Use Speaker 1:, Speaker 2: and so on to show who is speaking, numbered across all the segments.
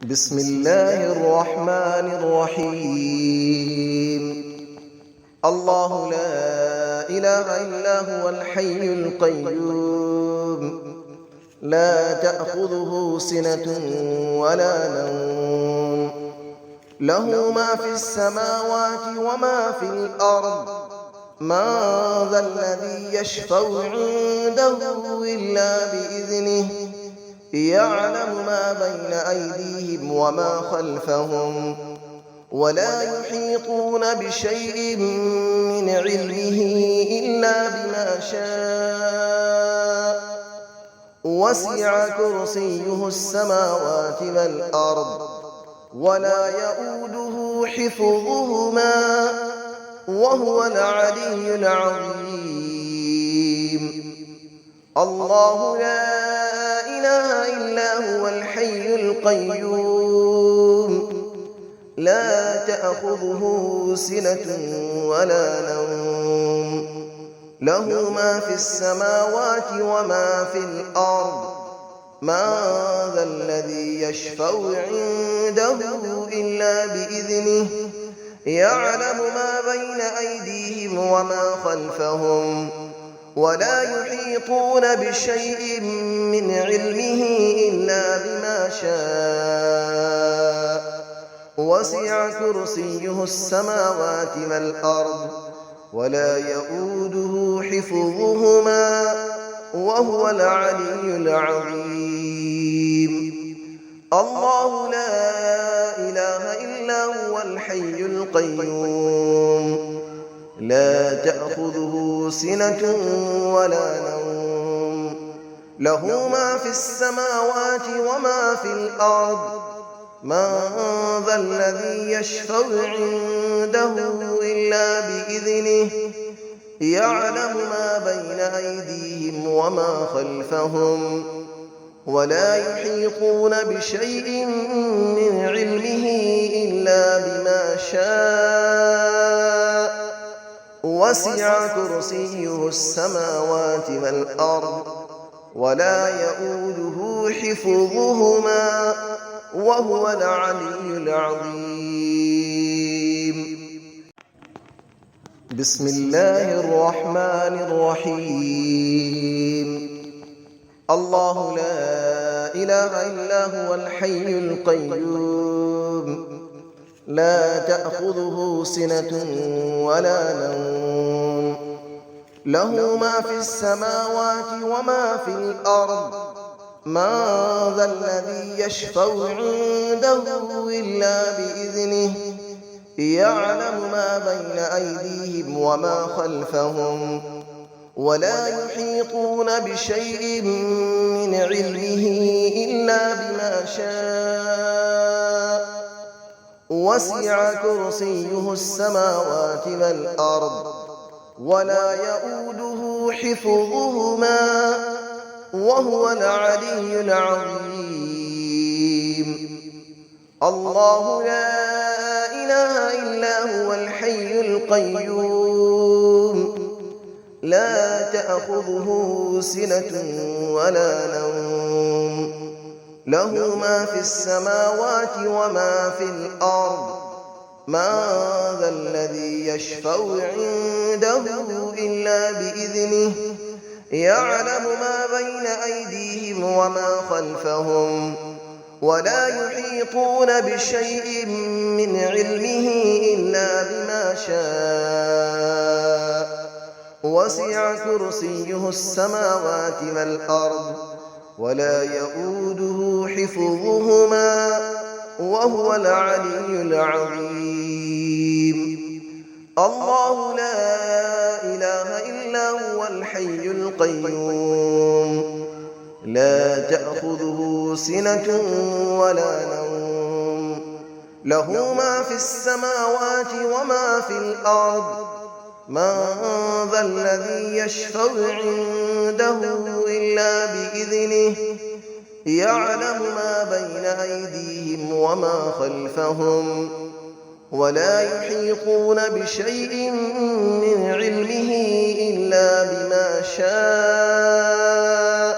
Speaker 1: بسم الله الرحمن الرحيم. الله لا إله إلا هو الحي القيوم، لا تأخذه سنة ولا نوم، له ما في السماوات وما في الأرض. من ذا الذي يشفع عنده إلا بإذنه، يعلم ما بين أيديهم وما خلفهم، ولا يحيطون بشيء من علمه إلا بما شاء. وسع كرسيه السماوات والأرض، ولا يؤوده حفظهما، وهو العلي العظيم. الله لا إله إلا هو الحي القيوم، لا تأخذه سنة ولا نوم، له ما في السماوات وما في الأرض. من ذا الذي يشفع عنده إلا بإذنه، يعلم ما بين أيديهم وما خلفهم، ولا يحيطون بشيء من علمه إلا بما شاء. وسع كرسيه السماوات والأرض، ولا يؤوده حفظهما، وهو العلي العظيم. الله لا إله إلا هو الحي القيوم، لا تأخذه سنة ولا نوم، له ما في السماوات وما في الأرض. من ذا الذي يشفع عنده إلا بإذنه، يعلم ما بين أيديهم وما خلفهم، ولا يحيطون بشيء من علمه إلا بما شاء. وسع كرسيه السماوات والأرض، ولا يؤوده حفظهما، وهو العلي العظيم. بسم الله الرحمن الرحيم. الله لا إله إلا هو الحي القيوم، لا تأخذه سنة ولا نوم، له ما في السماوات وما في الأرض. من ذا الذي يشفع عنده إلا بإذنه، يعلم ما بين أيديهم وما خلفهم، ولا يحيطون بشيء من علمه إلا بما شاء. وسع كرسيه السماوات والأرض، ولا يؤوده حفظهما، وهو العلي العظيم. الله لا إله إلا هو الحي القيوم، لا تأخذه سنة ولا نوم، له ما في السماوات وما في الأرض. من ذا الذي يشفع عنده إلا بإذنه، يعلم ما بين أيديهم وما خلفهم، ولا يحيطون بشيء من علمه إلا بما شاء. وسع كرسيه السماوات والأرض، ولا يؤوده حفظهما، وهو العلي العظيم. الله لا إله إلا هو الحي القيوم، لا تأخذه سنة ولا نوم، له ما في السماوات وما في الأرض. من ذا الذي يشفع عنده إلا بإذنه، يعلم ما بين أيديهم وما خلفهم، ولا يحيطون بشيء من علمه إلا بما شاء.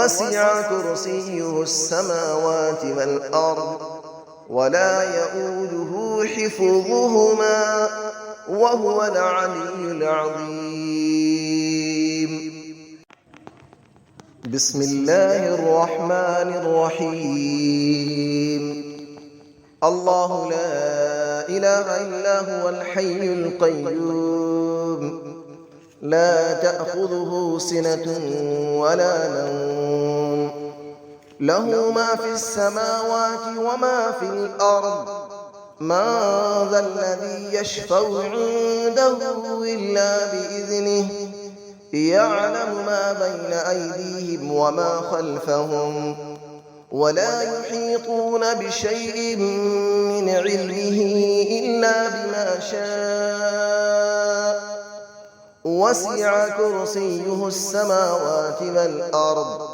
Speaker 1: وسع كرسيه السماوات والأرض ولا يؤوده حفظهما وهو العلي العظيم. بسم الله الرحمن الرحيم. الله لا إله إلا هو الحي القيوم لا تأخذه سنة ولا نوم له ما في السماوات وما في الأرض من ذا الذي يشفع عنده إلا بإذنه يعلم ما بين أيديهم وما خلفهم ولا يحيطون بشيء من علمه إلا بما شاء وسع كرسيه السماوات والأرض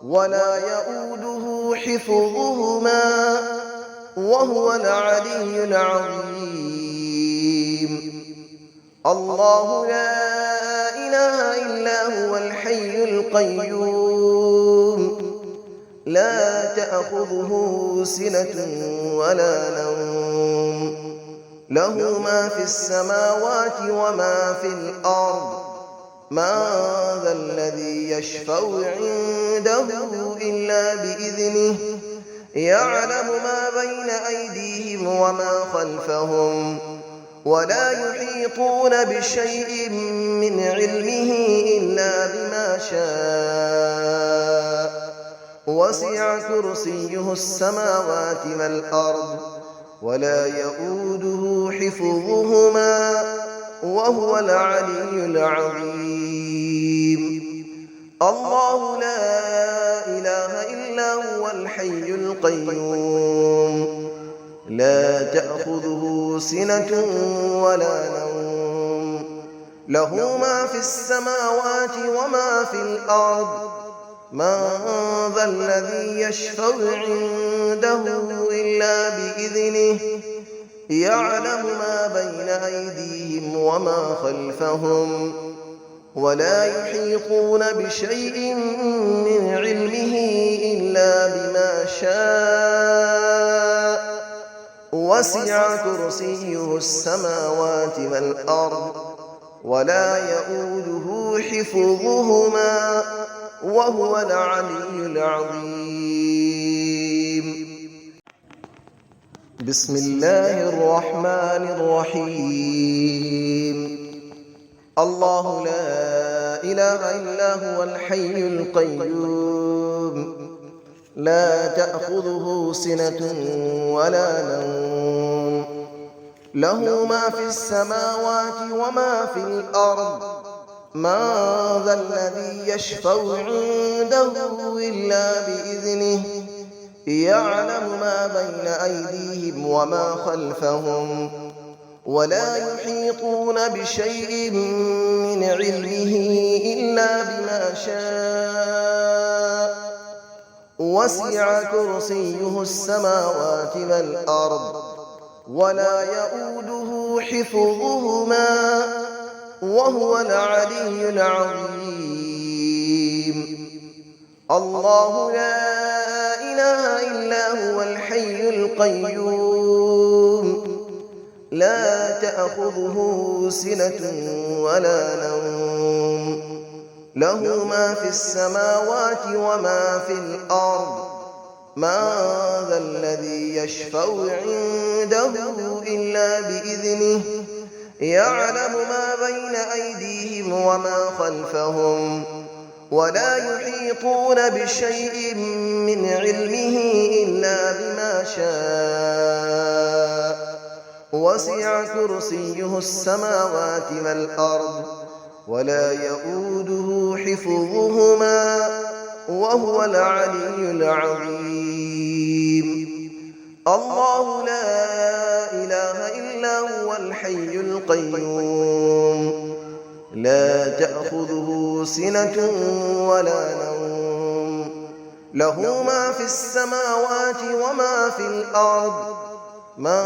Speaker 1: ولا يؤوده حفظهما وهو العلي العظيم. الله لا إله إلا هو الحي القيوم لا تأخذه سنة ولا نوم له ما في السماوات وما في الأرض من ذا الذي يشفع عنده إلا بإذنه يعلم ما بين أيديهم وما خلفهم ولا يحيطون بشيء من علمه إلا بما شاء وسع كرسيه السماوات والأرض ولا يؤوده حفظهما وهو العلي العظيم. الله لا إله إلا هو الحي القيوم لا تأخذه سنة ولا نوم له ما في السماوات وما في الأرض من ذا الذي يشفع عنده إلا بإذنه يعلم ما بين أيديهم وما خلفهم ولا يحيطون بشيء من علمه إلا بما شاء وسع كرسيه السماوات والأرض ولا يؤوده حفظهما وهو العلي العظيم. بسم الله الرحمن الرحيم. الله لا إله إلا هو الحي القيوم لا تأخذه سنة ولا نوم له ما في السماوات وما في الأرض من ذا الذي يشفع عنده إلا بإذنه يعلم ما بين أيديهم وما خلفهم ولا يحيطون بشيء من علمه إلا بما شاء وسع كرسيه السماوات والأرض ولا يؤوده حفظهما وهو العلي العظيم. الله لا إله إلا هو الحي القيوم لا تأخذه سنة ولا نوم له ما في السماوات وما في الأرض من ذا الذي يشفع عنده إلا بإذنه يعلم ما بين أيديهم وما خلفهم ولا يحيطون بشيء من علمه إلا بما شاء وسع كرسيه السماوات والأرض ولا يؤوده حفظهما وهو العلي العظيم. الله لا إله إلا هو الحي القيوم لا تأخذه سنة ولا نوم له ما في السماوات وما في الأرض من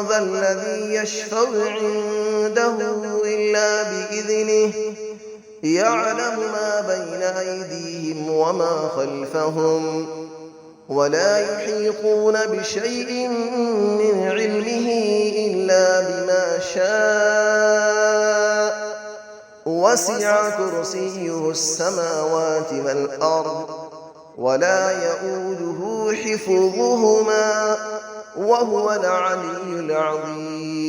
Speaker 1: ذا الذي يشفع عنده إلا بإذنه يعلم ما بين أيديهم وما خلفهم ولا يحيطون بشيء من علمه إلا بما شاء وسع كرسيه السماوات والأرض ولا يئوده حفظهما وهو العلي العظيم